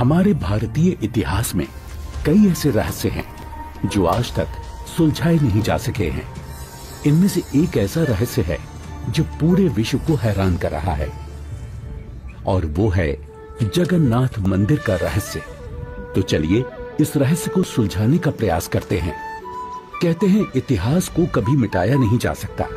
हमारे भारतीय इतिहास में कई ऐसे रहस्य हैं जो आज तक सुलझाए नहीं जा सके हैं। इनमें से एक ऐसा रहस्य है जो पूरे विश्व को हैरान कर रहा है, और वो है जगन्नाथ मंदिर का रहस्य। तो चलिए इस रहस्य को सुलझाने का प्रयास करते हैं। कहते हैं इतिहास को कभी मिटाया नहीं जा सकता।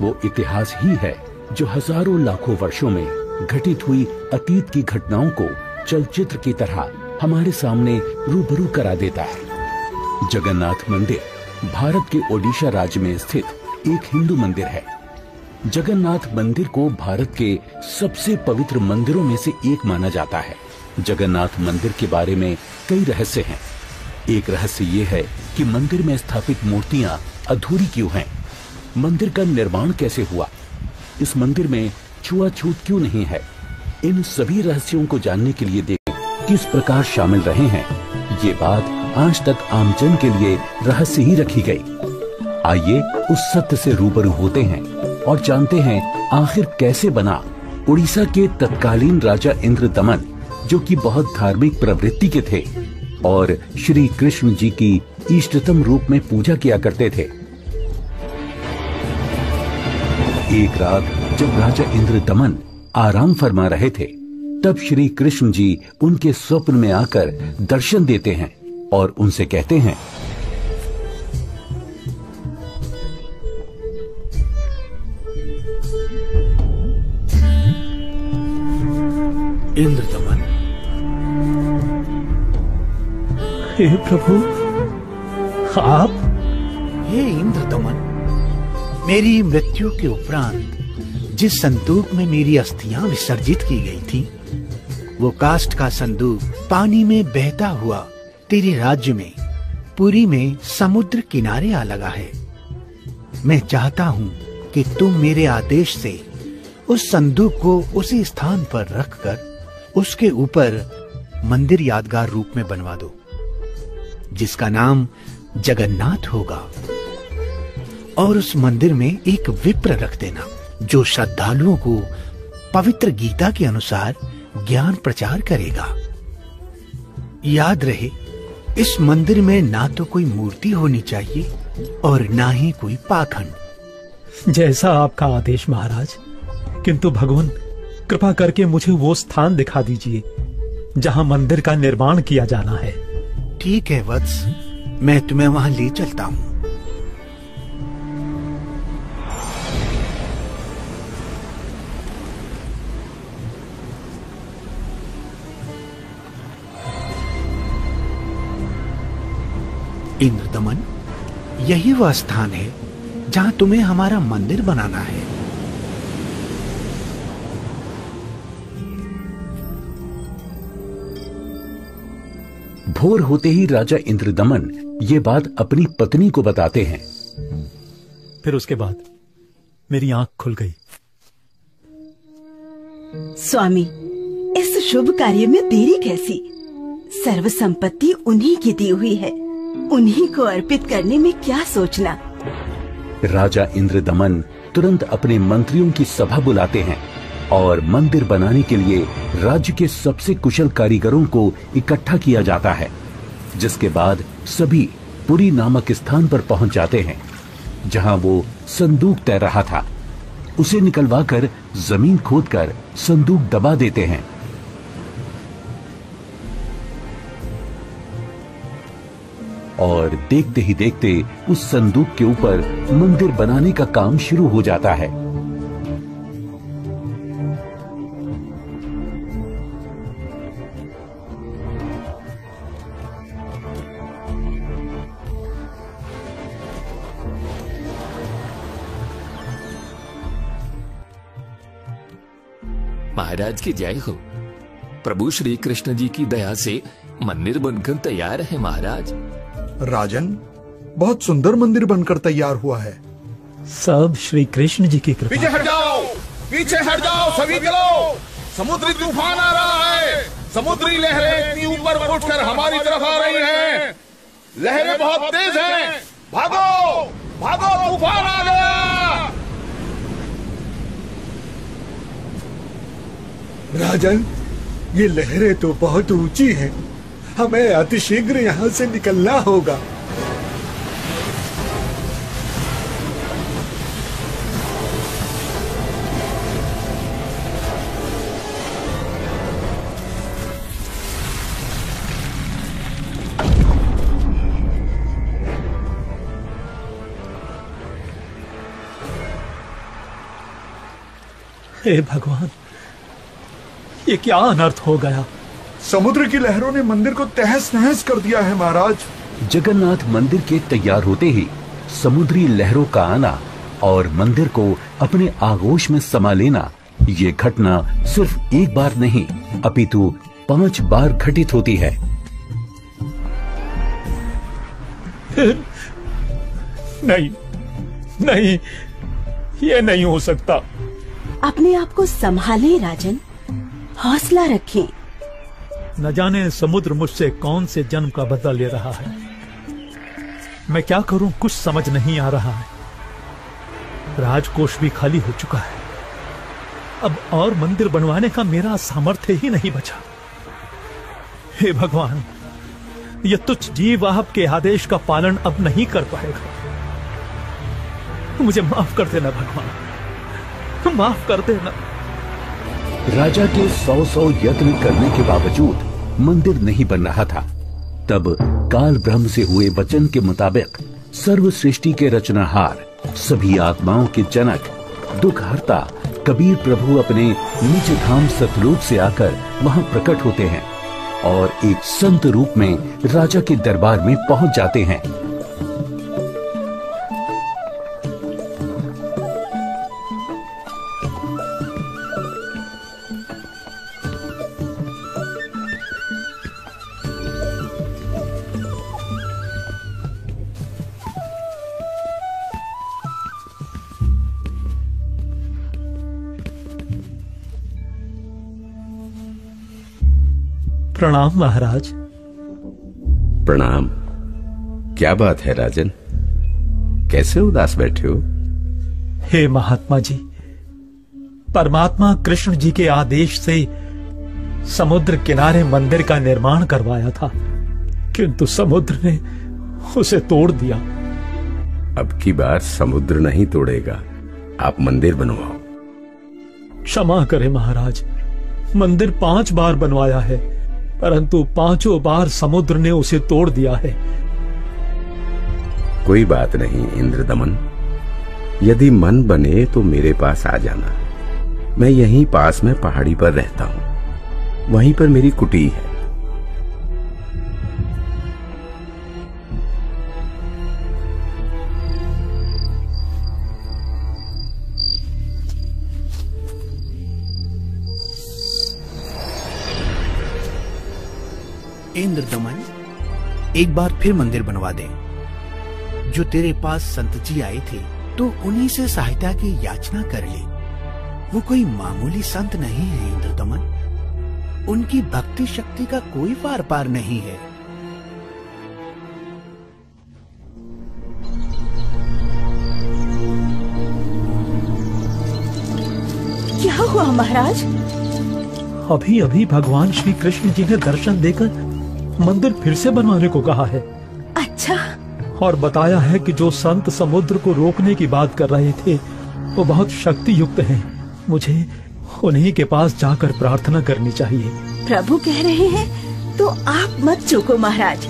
वो इतिहास ही है जो हजारों लाखों वर्षों में घटित हुई अतीत की घटनाओं को चलचित्र की तरह हमारे सामने रूबरू करा देता है। जगन्नाथ मंदिर भारत के ओडिशा राज्य में स्थित एक हिंदू मंदिर है। जगन्नाथ मंदिर को भारत के सबसे पवित्र मंदिरों में से एक माना जाता है। जगन्नाथ मंदिर के बारे में कई रहस्य हैं। एक रहस्य ये है कि मंदिर में स्थापित मूर्तियां अधूरी क्यों हैं? मंदिर का निर्माण कैसे हुआ? इस मंदिर में छुआछूत क्यों नहीं है? इन सभी रहस्यों को जानने के लिए देखें किस प्रकार शामिल रहे हैं। ये बात आज तक आमजन के लिए रहस्य ही रखी गई। आइए उस सत्य से रूबरू होते हैं और जानते हैं आखिर कैसे बना उड़ीसा के तत्कालीन राजा इंद्रदमन, जो कि बहुत धार्मिक प्रवृत्ति के थे और श्री कृष्ण जी की इष्टतम रूप में पूजा किया करते थे। एक रात जब राजा इंद्रदमन आराम फरमा रहे थे, तब श्री कृष्ण जी उनके स्वप्न में आकर दर्शन देते हैं और उनसे कहते हैं, इंद्रदमन, हे प्रभु, आप? हे इंद्रदमन, मेरी मृत्यु के उपरांत जिस संदूक में मेरी अस्थियां विसर्जित की गई थी, वो काष्ठ का संदूक पानी में बहता हुआ तेरे राज्य में पुरी में समुद्र किनारे आ लगा है। मैं चाहता हूँ कि तुम मेरे आदेश से उस संदूक को उसी स्थान पर रखकर उसके ऊपर मंदिर यादगार रूप में बनवा दो, जिसका नाम जगन्नाथ होगा। और उस मंदिर में एक विप्र रख देना जो श्रद्धालुओं को पवित्र गीता के अनुसार ज्ञान प्रचार करेगा। याद रहे, इस मंदिर में ना तो कोई मूर्ति होनी चाहिए और ना ही कोई पाखंड। जैसा आपका आदेश महाराज। किंतु भगवान, कृपा करके मुझे वो स्थान दिखा दीजिए जहां मंदिर का निर्माण किया जाना है। ठीक है वत्स, मैं तुम्हें वहां ले चलता हूं। इंद्रदमन, यही वह स्थान है जहां तुम्हें हमारा मंदिर बनाना है। भोर होते ही राजा इंद्रदमन ये बात अपनी पत्नी को बताते हैं। फिर उसके बाद मेरी आंख खुल गई। स्वामी, इस शुभ कार्य में देरी कैसी? सर्व संपत्ति उन्हीं की दी हुई है, उन्हीं को अर्पित करने में क्या सोचना। राजा इंद्रदमन तुरंत अपने मंत्रियों की सभा बुलाते हैं और मंदिर बनाने के लिए राज्य के सबसे कुशल कारीगरों को इकट्ठा किया जाता है। जिसके बाद सभी पुरी नामक स्थान पर पहुंच जाते हैं जहां वो संदूक तैर रहा था। उसे निकलवाकर जमीन खोदकर संदूक दबा देते हैं। और देखते ही देखते उस संदूक के ऊपर मंदिर बनाने का काम शुरू हो जाता है। महाराज की जय हो। प्रभु श्री कृष्ण जी की दया से मंदिर बनकर तैयार है महाराज। राजन, बहुत सुंदर मंदिर बनकर तैयार हुआ है। सब श्री कृष्ण जी की कृपा। पीछे हट जाओ, पीछे हट जाओ सभी, चलो। समुद्री तूफान आ रहा है। समुद्री लहरें इतनी ऊपर उठकर हमारी तरफ आ रही हैं। लहरें बहुत तेज हैं। भागो, भागो, तूफान आ गया। राजन, ये लहरें तो बहुत ऊंची हैं। हमें अतिशीघ्र यहाँ से निकलना होगा। हे भगवान, ये क्या अनर्थ हो गया? समुद्र की लहरों ने मंदिर को तहस नहस कर दिया है महाराज। जगन्नाथ मंदिर के तैयार होते ही समुद्री लहरों का आना और मंदिर को अपने आगोश में समा लेना, ये घटना सिर्फ एक बार नहीं अपितु 5 बार घटित होती है। नहीं नहीं, ये नहीं हो सकता। अपने आप को संभालें राजन, हौसला रखें। न जाने समुद्र मुझसे कौन से जन्म का बदला ले रहा है। मैं क्या करूं, कुछ समझ नहीं आ रहा है। राजकोष भी खाली हो चुका है। अब और मंदिर बनवाने का मेरा सामर्थ्य ही नहीं बचा। हे भगवान, यह तुच्छ जीव आपके आदेश का पालन अब नहीं कर पाएगा। मुझे माफ कर देना भगवान, माफ कर देना। राजा के 100 यत्न करने के बावजूद मंदिर नहीं बन रहा था। तब काल ब्रह्म से हुए वचन के मुताबिक सर्व सृष्टि के रचनाहार, सभी आत्माओं के जनक, दुख हरता कबीर प्रभु अपने निज धाम सतलोक से आकर वहां प्रकट होते हैं और एक संत रूप में राजा के दरबार में पहुंच जाते हैं। प्रणाम महाराज। प्रणाम। क्या बात है राजन, कैसे उदास बैठे हो? हे महात्मा जी, परमात्मा कृष्ण जी के आदेश से समुद्र किनारे मंदिर का निर्माण करवाया था, किंतु समुद्र ने उसे तोड़ दिया। अब की बार समुद्र नहीं तोड़ेगा, आप मंदिर बनवाओ। क्षमा करें महाराज, मंदिर 5 बार बनवाया है, परंतु 5 बार समुद्र ने उसे तोड़ दिया है। कोई बात नहीं इंद्रदमन, यदि मन बने तो मेरे पास आ जाना। मैं यहीं पास में पहाड़ी पर रहता हूं, वहीं पर मेरी कुटी है। इंद्रदमन, एक बार फिर मंदिर बनवा दे। जो तेरे पास संत जी आए थे तो उन्हीं से सहायता की याचना कर ले। वो कोई मामूली संत नहीं है इंद्रदमन, उनकी भक्ति शक्ति का कोई पार पार नहीं है। क्या हुआ महाराज? अभी अभी भगवान श्री कृष्ण जी ने दर्शन देकर मंदिर फिर से बनवाने को कहा है। अच्छा। और बताया है कि जो संत समुद्र को रोकने की बात कर रहे थे वो बहुत शक्ति युक्त हैं। मुझे उन्हीं के पास जाकर प्रार्थना करनी चाहिए। प्रभु कह रहे हैं तो आप मत चूको महाराज,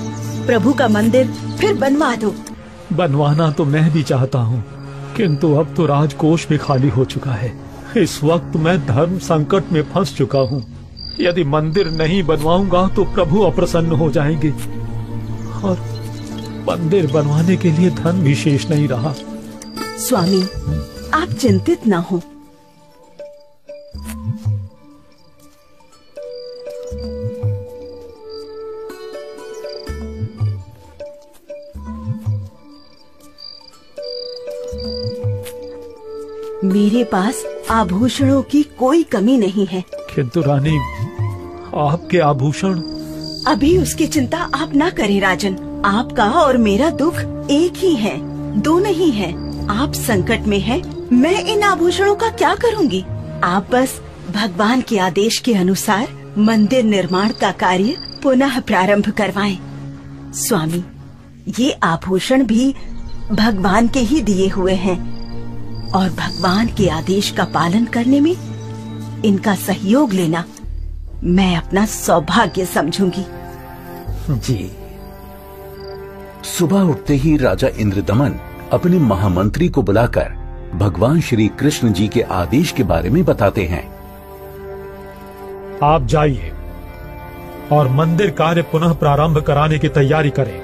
प्रभु का मंदिर फिर बनवा दो। बनवाना तो मैं भी चाहता हूँ, किंतु अब तो राजकोष भी खाली हो चुका है। इस वक्त मैं धर्म संकट में फंस चुका हूँ। यदि मंदिर नहीं बनवाऊंगा तो प्रभु अप्रसन्न हो जाएंगे और मंदिर बनवाने के लिए धन भी शेष नहीं रहा। स्वामी, आप चिंतित न हो। मेरे पास आभूषणों की कोई कमी नहीं है। किंतु रानी, आपके आभूषण। अभी उसकी चिंता आप ना करें राजन। आपका और मेरा दुख एक ही है, दो नहीं है। आप संकट में हैं, मैं इन आभूषणों का क्या करूंगी? आप बस भगवान के आदेश के अनुसार मंदिर निर्माण का कार्य पुनः प्रारंभ करवाएं। स्वामी, ये आभूषण भी भगवान के ही दिए हुए हैं और भगवान के आदेश का पालन करने में इनका सहयोग लेना मैं अपना सौभाग्य समझूंगी। जी। सुबह उठते ही राजा इंद्रदमन अपने महामंत्री को बुलाकर भगवान श्री कृष्ण जी के आदेश के बारे में बताते हैं। आप जाइए और मंदिर कार्य पुनः प्रारंभ कराने की तैयारी करें।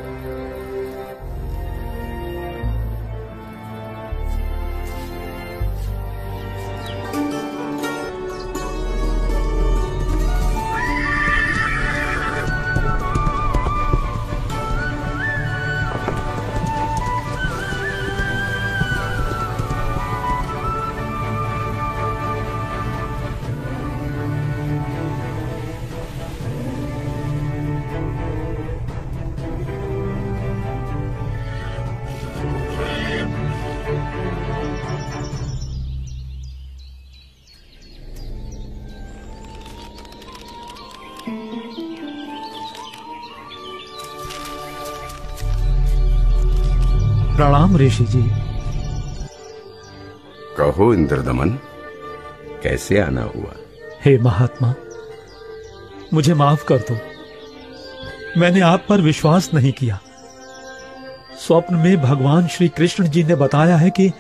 प्रणाम ऋषि जी। कहो इंद्रदमन, कैसे आना हुआ? हे महात्मा, मुझे माफ कर दो। मैंने आप पर विश्वास नहीं किया। स्वप्न में भगवान श्री कृष्ण जी ने बताया है कि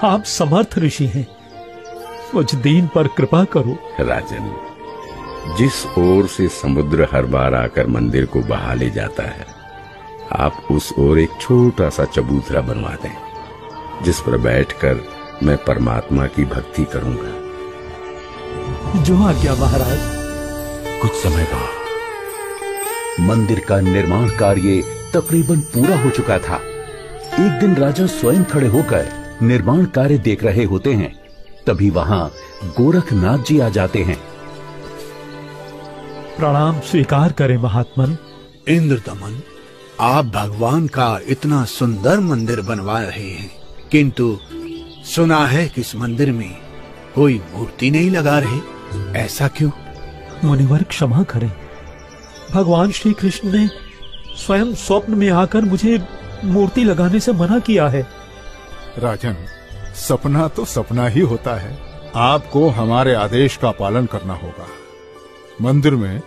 आप समर्थ ऋषि हैं। मुझ दीन पर कृपा करो। राजन, जिस ओर से समुद्र हर बार आकर मंदिर को बहा ले जाता है, आप उस ओर एक छोटा सा चबूतरा बनवा दें, जिस पर बैठकर मैं परमात्मा की भक्ति करूंगा। जो आज्ञा महाराज। कुछ समय बाद मंदिर का निर्माण कार्य तकरीबन पूरा हो चुका था। एक दिन राजा स्वयं खड़े होकर निर्माण कार्य देख रहे होते हैं। तभी वहां गोरखनाथ जी आ जाते हैं। प्रणाम स्वीकार करें महात्मन। इंद्रदमन, आप भगवान का इतना सुंदर मंदिर बनवा रहे हैं, किंतु सुना है कि इस मंदिर में कोई मूर्ति नहीं लगा रहे। ऐसा क्यों? मुनिवर क्षमा करें। भगवान श्री कृष्ण ने स्वयं स्वप्न में आकर मुझे मूर्ति लगाने से मना किया है। राजन, सपना तो सपना ही होता है। आपको हमारे आदेश का पालन करना होगा। मंदिर में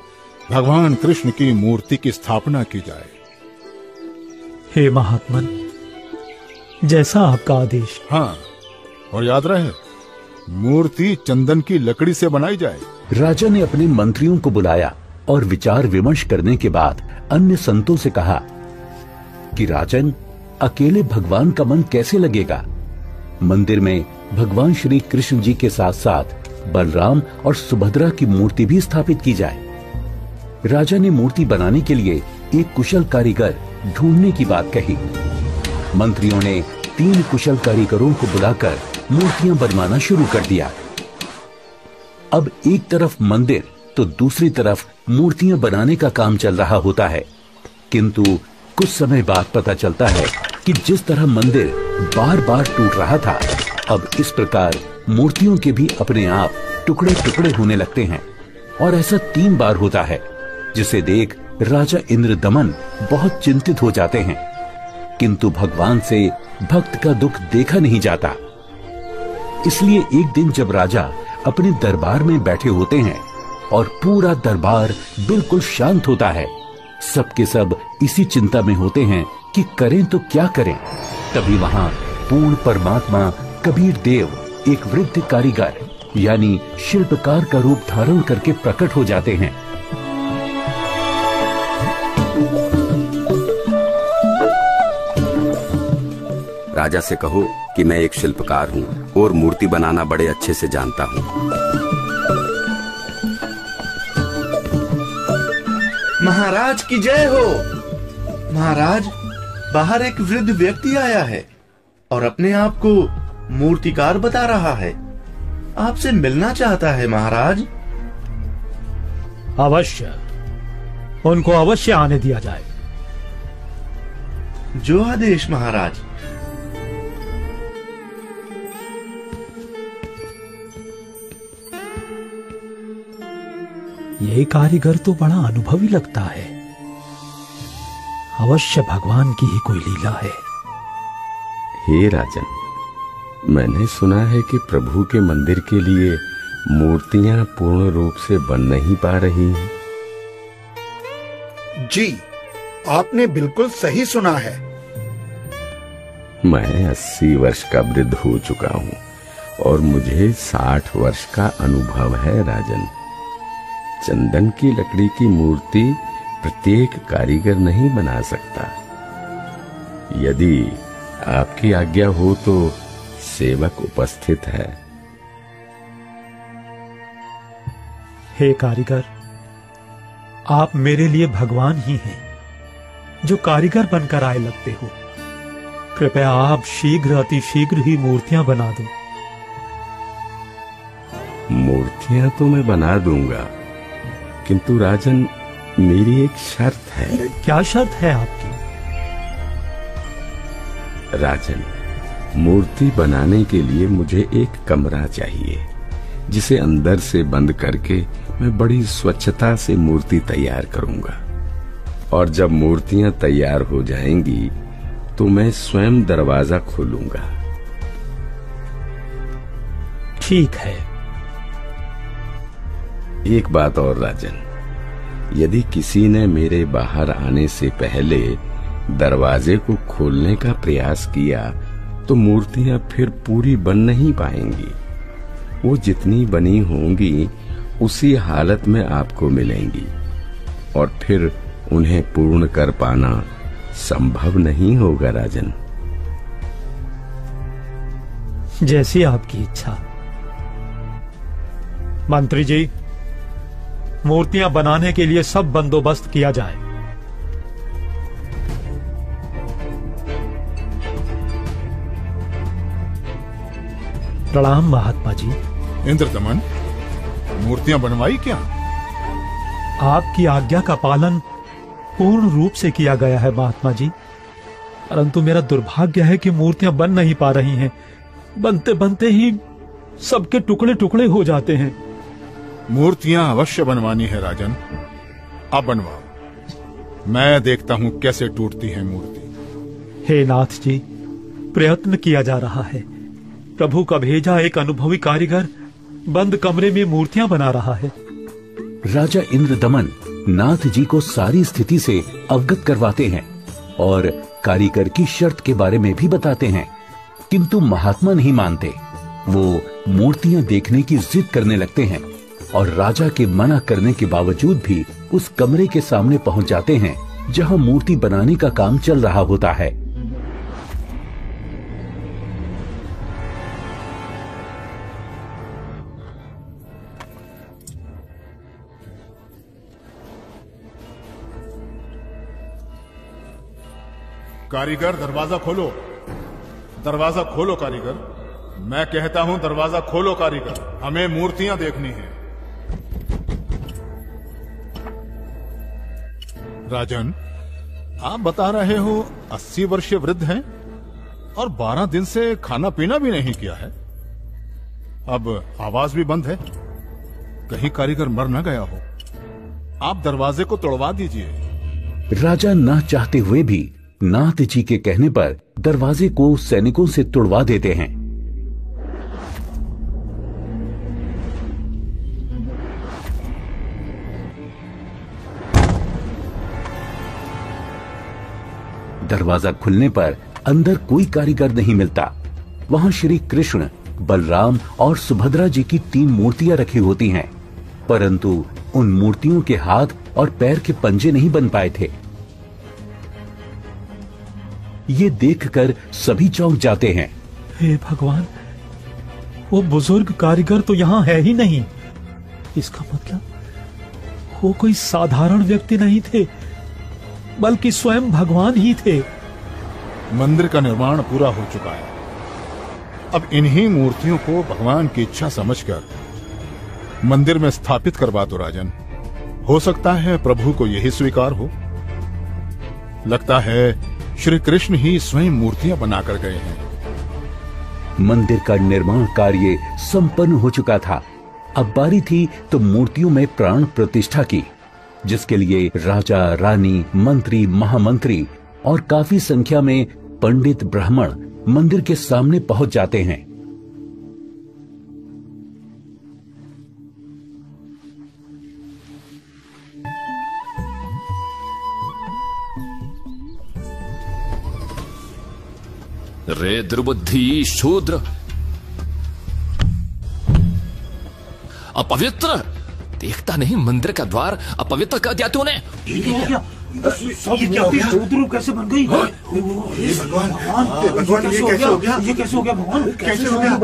भगवान कृष्ण की मूर्ति की स्थापना की जाए। हे महात्मन, जैसा आपका आदेश। हाँ, और याद रहे, मूर्ति चंदन की लकड़ी से बनाई जाए। राजा ने अपने मंत्रियों को बुलाया और विचार विमर्श करने के बाद अन्य संतों से कहा कि राजन, अकेले भगवान का मन कैसे लगेगा? मंदिर में भगवान श्री कृष्ण जी के साथ साथ बलराम और सुभद्रा की मूर्ति भी स्थापित की जाए। राजा ने मूर्ति बनाने के लिए एक कुशल कारीगर ढूंढने की बात कही। मंत्रियों ने 3 कुशल कारीगरों को बुलाकर मूर्तियां बनवाना शुरू कर दिया। अब एक तरफ मंदिर तो दूसरी तरफ मूर्तियां बनाने का काम चल रहा होता है, किंतु कुछ समय बाद पता चलता है कि जिस तरह मंदिर बार बार टूट रहा था, अब इस प्रकार मूर्तियों के भी अपने आप टुकड़े टुकड़े होने लगते हैं। और ऐसा 3 बार होता है, जिसे देख राजा इंद्रदमन बहुत चिंतित हो जाते हैं, किंतु भगवान से भक्त का दुख देखा नहीं जाता। इसलिए एक दिन जब राजा अपने दरबार में बैठे होते हैं और पूरा दरबार बिल्कुल शांत होता है, सबके सब इसी चिंता में होते हैं कि करें तो क्या करें। तभी वहां पूर्ण परमात्मा कबीर देव एक वृद्ध कारीगर यानी शिल्पकार का रूप धारण करके प्रकट हो जाते हैं। राजा से कहो कि मैं एक शिल्पकार हूँ और मूर्ति बनाना बड़े अच्छे से जानता हूँ। महाराज की जय हो। महाराज, बाहर एक वृद्ध व्यक्ति आया है और अपने आप को मूर्तिकार बता रहा है। आपसे मिलना चाहता है महाराज। अवश्य, उनको अवश्य आने दिया जाए। जो आदेश महाराज। ये कारीगर तो बड़ा अनुभवी लगता है। अवश्य भगवान की ही कोई लीला है। हे राजन, मैंने सुना है कि प्रभु के मंदिर के लिए मूर्तियां पूर्ण रूप से बन नहीं पा रही हैं। जी, आपने बिल्कुल सही सुना है। मैं 80 वर्ष का वृद्ध हो चुका हूँ और मुझे 60 वर्ष का अनुभव है राजन। चंदन की लकड़ी की मूर्ति प्रत्येक कारीगर नहीं बना सकता। यदि आपकी आज्ञा हो तो सेवक उपस्थित है। हे कारीगर, आप मेरे लिए भगवान ही हैं, जो कारीगर बनकर आए लगते हो। कृपया आप शीघ्र, अति शीघ्र ही मूर्तियां बना दो। मूर्तियां तो मैं बना दूंगा, किंतु राजन, मेरी एक शर्त है। क्या शर्त है आपकी? राजन, मूर्ति बनाने के लिए मुझे एक कमरा चाहिए, जिसे अंदर से बंद करके मैं बड़ी स्वच्छता से मूर्ति तैयार करूंगा। और जब मूर्तियां तैयार हो जाएंगी तो मैं स्वयं दरवाजा खोलूंगा। ठीक है। एक बात और राजन, यदि किसी ने मेरे बाहर आने से पहले दरवाजे को खोलने का प्रयास किया तो मूर्तियां फिर पूरी बन नहीं पाएंगी। वो जितनी बनी होंगी उसी हालत में आपको मिलेंगी और फिर उन्हें पूर्ण कर पाना संभव नहीं होगा राजन। जैसी आपकी इच्छा। मंत्री जी, मूर्तियां बनाने के लिए सब बंदोबस्त किया जाए। प्रणाम महात्मा जी। इंद्रदमन, मूर्तियां बनवाई क्या? आपकी आज्ञा का पालन पूर्ण रूप से किया गया है महात्मा जी, परंतु मेरा दुर्भाग्य है कि मूर्तियां बन नहीं पा रही हैं। बनते बनते ही सबके टुकड़े टुकड़े हो जाते हैं। मूर्तियां अवश्य बनवानी है राजन, अब बनवाओ। मैं देखता हूं कैसे टूटती है मूर्ति। हे नाथ जी, प्रयत्न किया जा रहा है। प्रभु का भेजा एक अनुभवी कारीगर बंद कमरे में मूर्तियां बना रहा है। राजा इंद्रदमन नाथ जी को सारी स्थिति से अवगत करवाते हैं और कारीगर की शर्त के बारे में भी बताते हैं, किंतु महात्मा नहीं मानते। वो मूर्तियां देखने की जिद करने लगते हैं और राजा के मना करने के बावजूद भी उस कमरे के सामने पहुंच जाते हैं जहां मूर्ति बनाने का काम चल रहा होता है। कारीगर, दरवाजा खोलो। दरवाजा खोलो कारीगर। मैं कहता हूं दरवाजा खोलो कारीगर, हमें मूर्तियां देखनी है। राजन, आप बता रहे हो 80 वर्षीय वृद्ध हैं और 12 दिन से खाना पीना भी नहीं किया है। अब आवाज भी बंद है, कहीं कारीगर मर न गया हो। आप दरवाजे को तोड़वा दीजिए। राजा न चाहते हुए भी नाथ जी के कहने पर दरवाजे को सैनिकों से तुड़वा देते हैं। दरवाजा खुलने पर अंदर कोई कारीगर नहीं मिलता। वहां श्री कृष्ण, बलराम और सुभद्रा जी की 3 मूर्तियां रखी होती हैं, परंतु उन मूर्तियों के हाथ और पैर के पंजे नहीं बन पाए थे। ये देखकर सभी चौंक जाते हैं। हे भगवान, वो बुजुर्ग कारीगर तो यहाँ है ही नहीं। इसका मतलब वो कोई साधारण व्यक्ति नहीं थे, बल्कि स्वयं भगवान ही थे। मंदिर का निर्माण पूरा हो चुका है। अब इन्हीं मूर्तियों को भगवान की इच्छा समझकर मंदिर में स्थापित करवा दो राजन। हो सकता है प्रभु को यही स्वीकार हो। लगता है श्री कृष्ण ही स्वयं मूर्तियां बनाकर गए हैं। मंदिर का निर्माण कार्य संपन्न हो चुका था अब बारी थी तो मूर्तियों में प्राण प्रतिष्ठा की, जिसके लिए राजा, रानी, मंत्री, महामंत्री और काफी संख्या में पंडित ब्राह्मण मंदिर के सामने पहुंच जाते हैं। रे दुर्बुद्धि शूद्र, अपवित्र! देखता नहीं मंदिर का द्वार अपवित्र कर दिया तूने। ये क्या हो गया? शूद्र कैसे बन गई? भगवान ये कैसे हो गया? ये कैसे हो गया भगवान? कैसे हो गया?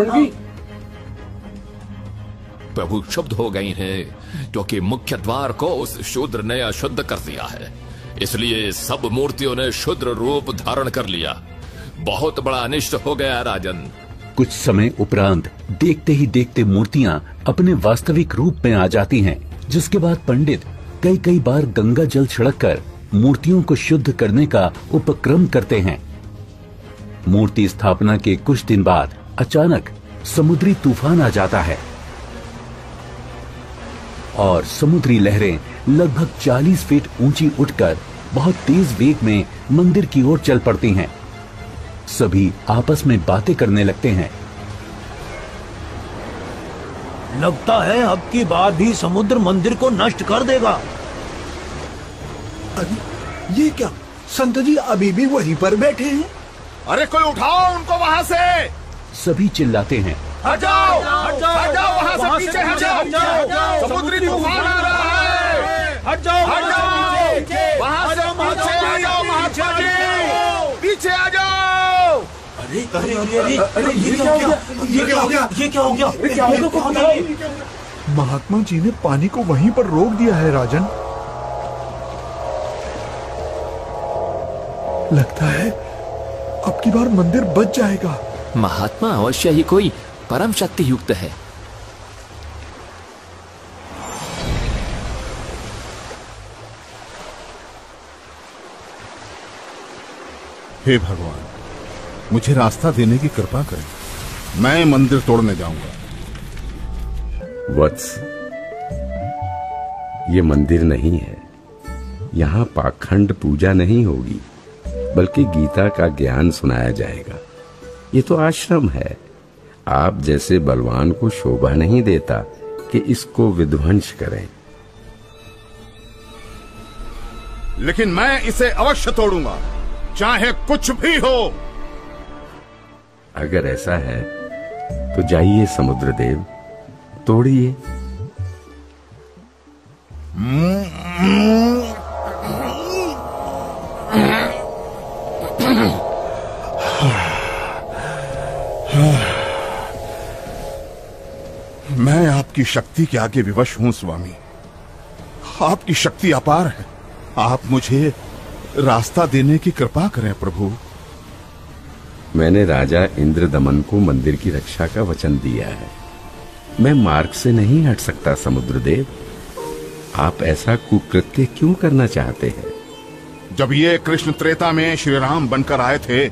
प्रभु शुद्ध हो गई हैं क्योंकि मुख्य द्वार को उस शूद्र ने अशुद्ध कर दिया है, इसलिए सब मूर्तियों ने शूद्र रूप धारण कर लिया। बहुत बड़ा अनिष्ट हो गया राजन। कुछ समय उपरांत देखते ही देखते मूर्तियां अपने वास्तविक रूप में आ जाती हैं, जिसके बाद पंडित कई कई बार गंगा जल छिड़ककर मूर्तियों को शुद्ध करने का उपक्रम करते हैं। मूर्ति स्थापना के कुछ दिन बाद अचानक समुद्री तूफान आ जाता है और समुद्री लहरें लगभग 40 फीट ऊंची उठकर बहुत तेज वेग में मंदिर की ओर चल पड़ती हैं। सभी आपस में बातें करने लगते हैं। लगता है अब की बार भी समुद्र मंदिर को नष्ट कर देगा। अरे ये क्या? संत जी अभी भी वहीं पर बैठे हैं। अरे कोई उठाओ उनको वहां से। सभी चिल्लाते हैं, हट जाओ, हट जाओ, हट जाओ, वहां से पीछे हट जाओ, समुद्री तूफान आ रहा है। हट जाओ, हट जाओ, वहां से पीछे आ जाओ, महात्मा जी, पीछे आ जाओ। अरे अरे अरे अरे अरे ये क्या हो गया? ये क्या हो गया? ये क्या हो गया? ये क्या हो गया? महात्मा जी ने पानी को वहीं पर रोक दिया है राजन। लगता है अब की बार मंदिर बच जाएगा। महात्मा अवश्य ही कोई परम शक्ति युक्त है। हे भगवान, मुझे रास्ता देने की कृपा करें। मैं मंदिर तोड़ने जाऊंगा। वत्स, ये मंदिर नहीं है। यहाँ पाखंड पूजा नहीं होगी, बल्कि गीता का ज्ञान सुनाया जाएगा। ये तो आश्रम है। आप जैसे बलवान को शोभा नहीं देता कि इसको विध्वंस करें। लेकिन मैं इसे अवश्य तोड़ूंगा, चाहे कुछ भी हो। अगर ऐसा है तो जाइए समुद्रदेव, तोड़िए। मैं आपकी शक्ति के आगे विवश हूं स्वामी। आपकी शक्ति अपार है। आप मुझे रास्ता देने की कृपा करें प्रभु। मैंने राजा इंद्रदमन को मंदिर की रक्षा का वचन दिया है। मैं मार्ग से नहीं हट सकता समुद्रदेव। आप ऐसा कुकृत्य क्यों करना चाहते हैं? जब ये कृष्ण त्रेता में श्री राम बनकर आए थे,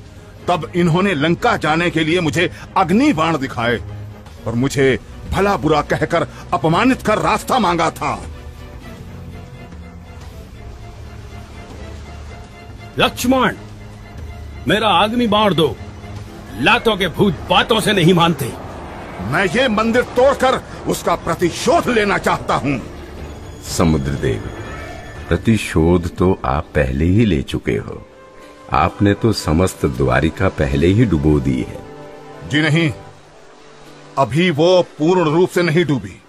तब इन्होंने लंका जाने के लिए मुझे अग्नि बाण दिखाए और मुझे भला बुरा कहकर अपमानित कर रास्ता मांगा था। लक्ष्मण, मेरा अग्नि बाण दो। लातों के भूत बातों से नहीं मानते। मैं ये मंदिर तोड़कर उसका प्रतिशोध लेना चाहता हूँ। समुद्रदेव, प्रतिशोध तो आप पहले ही ले चुके हो। आपने तो समस्त द्वारिका पहले ही डुबो दी है। जी नहीं, अभी वो पूर्ण रूप से नहीं डूबी।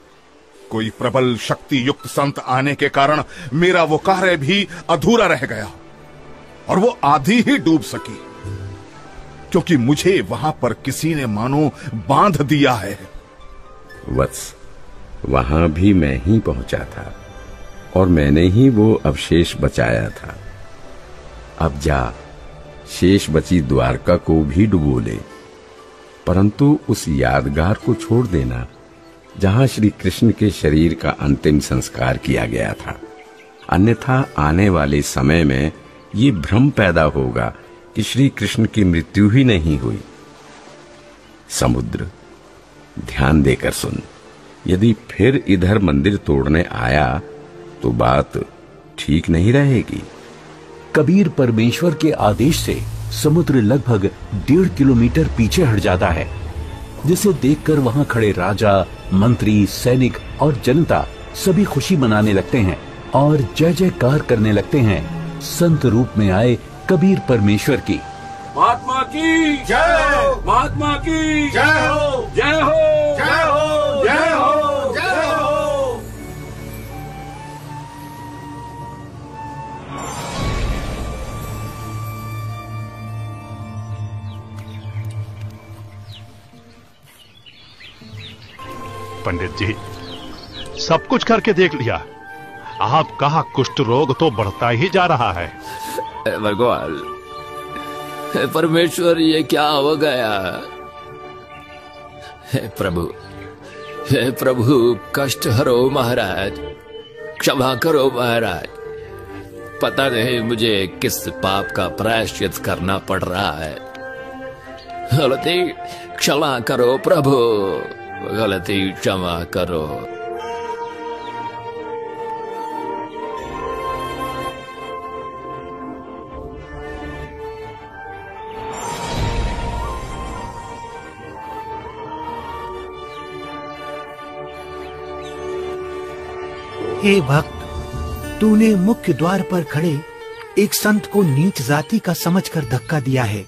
कोई प्रबल शक्ति युक्त संत आने के कारण मेरा वो कार्य भी अधूरा रह गया और वो आधी ही डूब सकी, क्योंकि मुझे वहां पर किसी ने मानो बांध दिया है। वत्स, वहां भी मैं ही पहुंचा था और मैंने ही वो अवशेष बचाया था। अब जा, शेष बची द्वारका को भी डुबो ले, परंतु उस यादगार को छोड़ देना जहां श्री कृष्ण के शरीर का अंतिम संस्कार किया गया था। अन्यथा आने वाले समय में ये भ्रम पैदा होगा कि श्री कृष्ण की मृत्यु ही नहीं हुई। समुद्र, ध्यान देकर सुन। यदि फिर इधर मंदिर तोड़ने आया तो बात ठीक नहीं रहेगी। कबीर परमेश्वर के आदेश से समुद्र लगभग 1.5 किलोमीटर पीछे हट जाता है, जिसे देखकर वहां खड़े राजा, मंत्री, सैनिक और जनता सभी खुशी मनाने लगते हैं और जय जयकार करने लगते हैं संत रूप में आए कबीर परमेश्वर की। महात्मा की जय हो, महात्मा की जय हो, जय हो, जय हो, जय हो, जय हो। पंडित जी, सब कुछ करके देख लिया, आपका कुष्ठ रोग तो बढ़ता ही जा रहा है। भगवान, परमेश्वर, ये क्या हो गया? हे प्रभु, कष्ट हरो महाराज, क्षमा करो महाराज। पता नहीं मुझे किस पाप का प्रायश्चित करना पड़ रहा है। गलती क्षमा करो प्रभु, गलती क्षमा करो। हे भक्त, तूने मुख्य द्वार पर खड़े एक संत को नीच जाति का समझकर धक्का दिया है।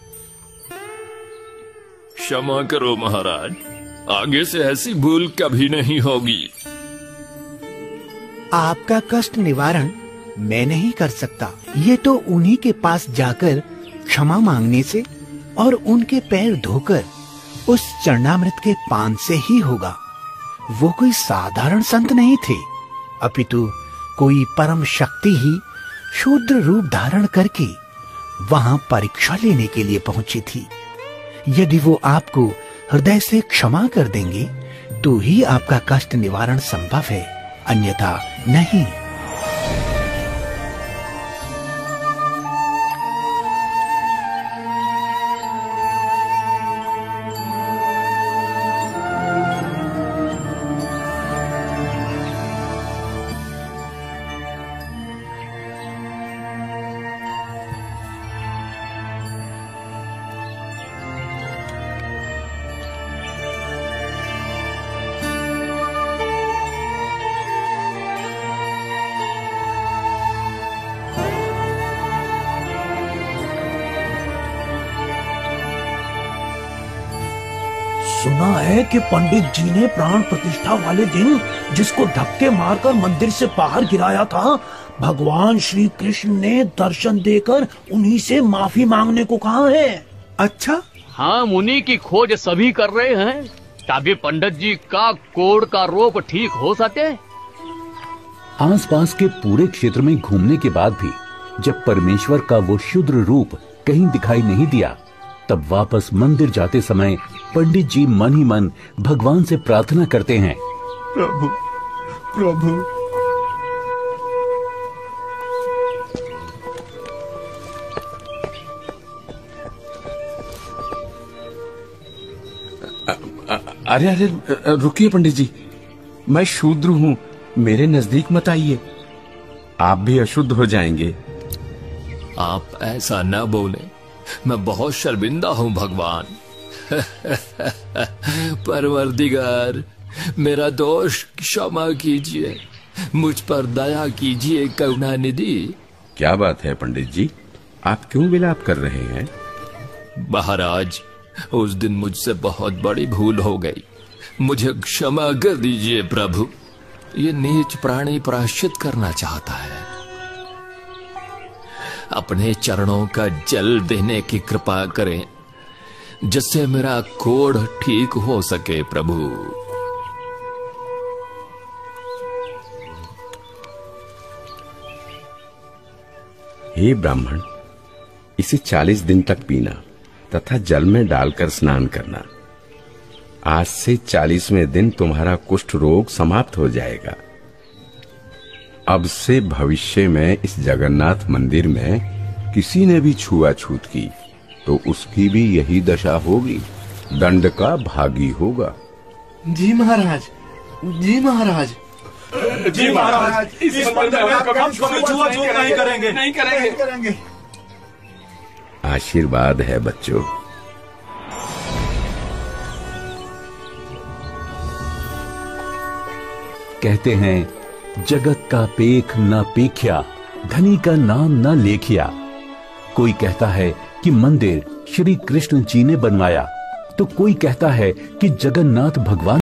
क्षमा करो महाराज, आगे से ऐसी भूल कभी नहीं होगी। आपका कष्ट निवारण मैं नहीं कर सकता, ये तो उन्हीं के पास जाकर क्षमा मांगने से और उनके पैर धोकर उस चरणामृत के पान से ही होगा। वो कोई साधारण संत नहीं थे, अपितु कोई परम शक्ति ही शूद्र रूप धारण करके वहां परीक्षा लेने के लिए पहुंची थी। यदि वो आपको हृदय से क्षमा कर देंगे तो ही आपका कष्ट निवारण संभव है, अन्यथा नहीं। सुना है कि पंडित जी ने प्राण प्रतिष्ठा वाले दिन जिसको धक्के मारकर मंदिर से बाहर गिराया था, भगवान श्री कृष्ण ने दर्शन देकर उन्हीं से माफी मांगने को कहा है। अच्छा? हाँ, मुनि की खोज सभी कर रहे हैं, तभी पंडित जी का कोढ़ का रोग ठीक हो सके। आसपास के पूरे क्षेत्र में घूमने के बाद भी जब परमेश्वर का वो शूद्र रूप कहीं दिखाई नहीं दिया, तब वापस मंदिर जाते समय पंडित जी मन ही मन भगवान से प्रार्थना करते हैं, प्रभु, प्रभु, अरे रुकिए पंडित जी, मैं शूद्र हूँ, मेरे नजदीक मत आइए, आप भी अशुद्ध हो जाएंगे। आप ऐसा न बोले, मैं बहुत शर्मिंदा हूँ भगवान। परवरदिगार, मेरा दोष क्षमा कीजिए, मुझ पर दया कीजिए करुणानिधि। क्या बात है पंडित जी, आप क्यों विलाप कर रहे हैं? महाराज, उस दिन मुझसे बहुत बड़ी भूल हो गई, मुझे क्षमा कर दीजिए प्रभु। ये नीच प्राणी प्रायश्चित करना चाहता है, अपने चरणों का जल देने की कृपा करें जिससे मेरा कोढ़ ठीक हो सके प्रभु। हे ब्राह्मण, इसे 40 दिन तक पीना तथा जल में डालकर स्नान करना। आज से 40वें दिन तुम्हारा कुष्ठ रोग समाप्त हो जाएगा। अब से भविष्य में इस जगन्नाथ मंदिर में किसी ने भी छुआछूत की तो उसकी भी यही दशा होगी, दंड का भागी होगा। जी महाराज, जी महाराज। जी महाराज, इस मंदिर में हम कभी छुआछूत नहीं करेंगे। नहीं करेंगे। आशीर्वाद है बच्चों। कहते हैं जगत का पेख न पेख्या, धनी का नाम न लेखिया। कोई कहता है कि मंदिर श्री कृष्ण जी ने बनवाया, तो कोई कहता है कि जगन्नाथ भगवान